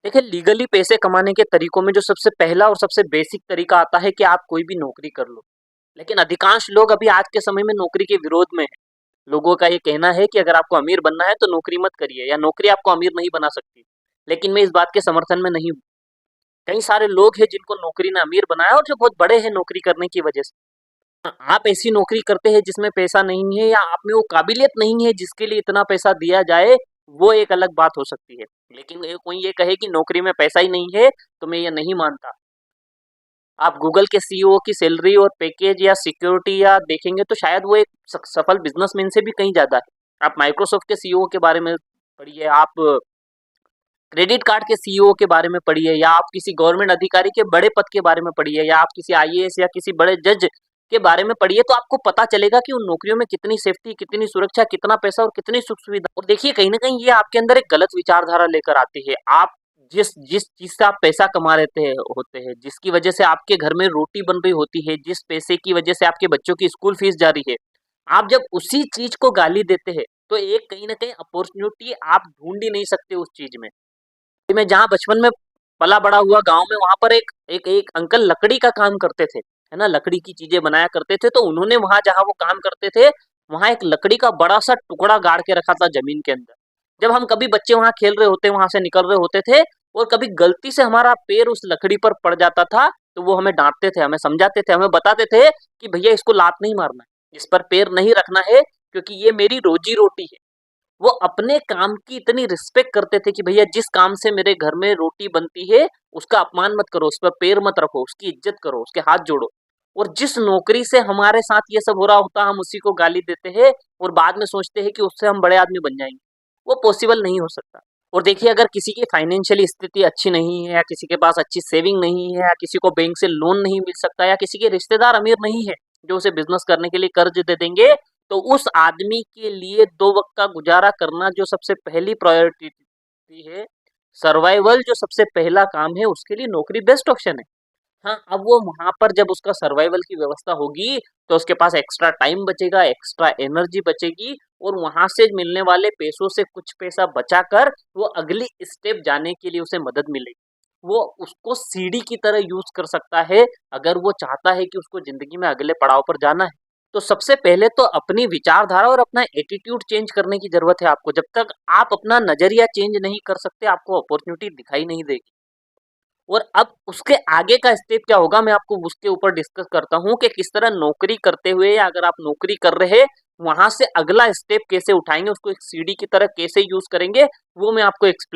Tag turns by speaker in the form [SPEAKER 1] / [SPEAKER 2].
[SPEAKER 1] देखिए, लीगली पैसे कमाने के तरीकों में जो सबसे पहला और सबसे बेसिक तरीका आता है कि आप कोई भी नौकरी कर लो। लेकिन अधिकांश लोग अभी आज के समय में नौकरी के विरोध में हैं। लोगों का ये कहना है कि अगर आपको अमीर बनना है तो नौकरी मत करिए या नौकरी आपको अमीर नहीं बना सकती। लेकिन मैं इस बात के समर्थन में नहीं हूँ। कई सारे लोग हैं जिनको नौकरी ने अमीर बनाया और जो बहुत बड़े हैं नौकरी करने की वजह से। आप ऐसी नौकरी करते हैं जिसमें पैसा नहीं है या आप में वो काबिलियत नहीं है जिसके लिए इतना पैसा दिया जाए, वो एक अलग बात हो सकती है। लेकिन कोई ये कहे कि नौकरी में पैसा ही नहीं है, तो मैं ये नहीं मानता। आप गूगल के सीईओ की सैलरी और पैकेज या सिक्योरिटी या देखेंगे तो शायद वो एक सफल बिजनेसमैन से भी कहीं ज़्यादा है। आप माइक्रोसॉफ्ट के सीईओ के बारे में पढ़िए, आप क्रेडिट कार्ड के सीईओ के बारे में पढ़िए या आप किसी गवर्नमेंट अधिकारी के बड़े पद के बारे में पढ़िए या आप किसी आईएएस या किसी बड़े जज के बारे में पढ़िए, तो आपको पता चलेगा कि उन नौकरियों में कितनी सेफ्टी, कितनी सुरक्षा, कितना पैसा और कितनी सुख सुविधा। और देखिए, कहीं ना कहीं ये आपके अंदर एक गलत विचारधारा लेकर आती है। आप जिस जिस चीज से आप पैसा कमा रहते हैं होते हैं, जिसकी वजह से आपके घर में रोटी बन रही होती है, जिस पैसे की वजह से आपके बच्चों की स्कूल फीस जा रही है, आप जब उसी चीज को गाली देते हैं तो एक कहीं ना कहीं अपॉर्चुनिटी आप ढूंढ ही नहीं सकते उस चीज में। मैं जहाँ बचपन में पला बड़ा हुआ गाँव में, वहाँ पर एक अंकल लकड़ी का काम करते थे, है ना? लकड़ी की चीज़ें बनाया करते थे, तो उन्होंने वहाँ जहाँ वो काम करते थे, वहाँ एक लकड़ी का बड़ा-सा टुकड़ा गाड़ के रखा था ज़मीन के अंदर। जब हम कभी बच्चे वहाँ खेल रहे होते, वहाँ से निकल रहे होते थे और कभी गलती से हमारा पैर उस लकड़ी पर पड़ जाता था, तो वो हमें डाँटते थे, हमें समझाते थे, हमें बताते थे कि भैया इसको लात नहीं मारना है, इस पर पैर नहीं रखना है क्योंकि ये मेरी रोज़ी-रोटी है। वो अपने काम की इतनी रिस्पेक्ट करते थे कि भैया जिस काम से मेरे घर में रोटी बनती है, उसका अपमान मत करो, उस पर पैर मत रखो, उसकी इज्जत करो, उसके हाथ जोड़ो। और जिस नौकरी से हमारे साथ ये सब हो रहा होता है, हम उसी को गाली देते हैं और बाद में सोचते हैं कि उससे हम बड़े आदमी बन जाएंगे। वो पॉसिबल नहीं हो सकता। और देखिए, अगर किसी की फाइनेंशियली स्थिति अच्छी नहीं है या किसी के पास अच्छी सेविंग नहीं है या किसी को बैंक से लोन नहीं मिल सकता या किसी के रिश्तेदार अमीर नहीं है जो उसे बिजनेस करने के लिए कर्ज दे देंगे, तो उस आदमी के लिए 2 वक़्त का गुज़ारा करना जो सबसे पहली प्रायोरिटी है, सर्वाइवल जो सबसे पहला काम है, उसके लिए नौकरी बेस्ट ऑप्शन है। हाँ, अब वो वहाँ पर जब उसका सर्वाइवल की व्यवस्था होगी, तो उसके पास एक्स्ट्रा टाइम बचेगा, एक्स्ट्रा एनर्जी बचेगी और वहाँ से मिलने वाले पैसों से कुछ पैसा बचाकर वो अगली स्टेप जाने के लिए उसे मदद मिलेगी। वो उसको सीढ़ी की तरह यूज़ कर सकता है, अगर वो चाहता है कि उसको ज़िंदगी में अगले पड़ाव पर जाना है। तो सबसे पहले तो अपनी विचारधारा और अपना एटीट्यूड चेंज करने की ज़रूरत है आपको। जब तक आप अपना नज़रिया चेंज नहीं कर सकते, आपको अपॉर्च्युनिटी दिखाई नहीं देगी। और अब उसके आगे का स्टेप क्या होगा, मैं आपको उसके ऊपर डिस्कस करता हूँ कि किस तरह नौकरी करते हुए या अगर आप नौकरी कर रहे हैं, वहाँ से अगला स्टेप कैसे उठाएँगे, उसको एक सीढ़ी की तरह कैसे यूज़ करेंगे, वो मैं आपको एक्सप्लेन